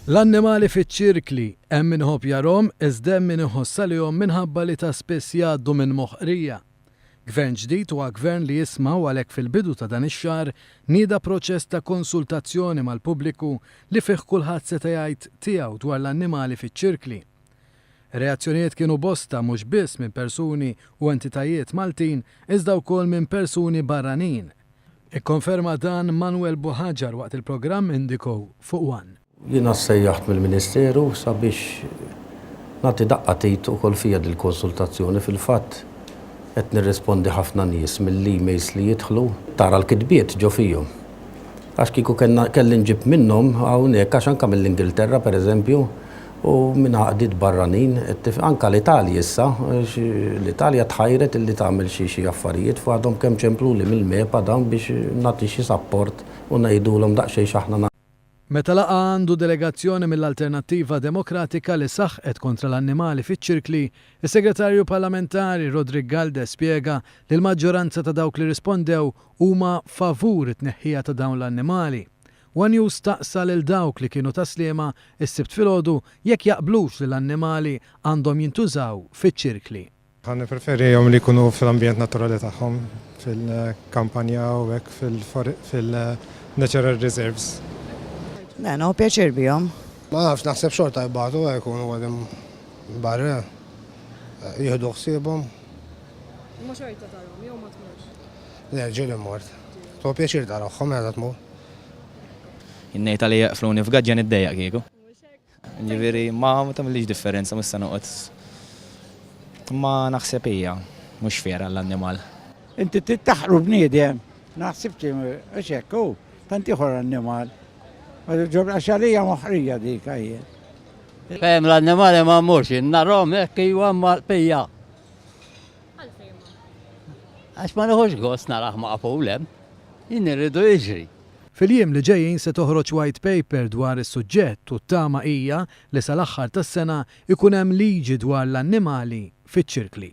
L-annimali fiċ-ċirkli hemm min iħobb jarahom iżda hemm min iħossalihom minħabba li ta' spiss jgħaddu minn moħqrija. Gvern ġdid huwa gvern li jisma' għalhekk fil-bidu ta' dan ix-xahar nieda proċess ta' konsultazzjoni mal-pubbliku li fih kulħadd seta' jgħid tiegħu dwar l-annimali fiċ-ċirkli. Reazzjonijiet kienu bosta mhux biss minn persuni u entitajiet Maltin iżda wkoll minn persuni barranin. Ikkonferma dan Manuel Buħaġar waqt il-programm Indico fuq One. Jiena ssejjaħt mill-Ministeru sabiex nagħti daqqatit ukoll fija dil-konsultazzjoni fil-fatt qed nirrispondi ħafna nies mill-emails li jidħlu tara l-kitbiet ġo fihom. Għax kieku kelli nġib minnhom hawnhekk għax anke mill-Ingilterra pereżempju u minn għaqdiet barranin anke l-Italja issa l-Italja tħajret illi tagħmel xi affarijiet f'għadhom kemm ċemplu li mill-mepa dan biex nagħti xi support u ngħidulhom daqsxejn x'aħna. Meta laqa għandu delegazzjoni mill-Alternattiva Demokratika li saħqet kontra l-annimali fiċ-ċirkli, is-Segretarju Parlamentari Rodrigue Galde spjega li l-maġġoranza ta' dawk li rispondew huma favur it-tneħħija ta' dawn l-annimali. One News staqsa lil dawk li kienu taslima is-sibt filgħodu jekk jaqblux li l-annimali għandhom jintużaw fiċ-ċirkli. Ħa preferihom li jkunu fl-ambjent naturali tagħhom fil-kampanja u hekk fil-natural reserves. No, pjaċir bihom. Ma nafx naħseb xorta jibgħatu jkunu għadim barra jieħdu ħsiebhom. Ma xorta tarahom jew ma tmurx? Le, ġieli mort. Tu pjaċir tarahom meta tmur. Innejta li jaqfluni f'gaġġa niddejjaq kieku. Ġifieri ma tagħmilx differenza mista noqgħod. Ma naħseb hija mhux fiera l-annimal. Inti tittaħru bniedem, naħsibx għax hekk hu, tant ieħor annimal. Għaxalija moħrija dik għajja. Fem l-annimali ma murx, narrom ekki u għamma l-pija. Għax ma nħuġ għos naraħ ma għapulem, jinn irridu iġri. Fil-jiem li ġejjin se toħroġ white paper dwar is-suġġett u t-tama hija li sal-aħħar tas-sena ikun hemm liġi dwar l-annimali fiċ-ċirkli.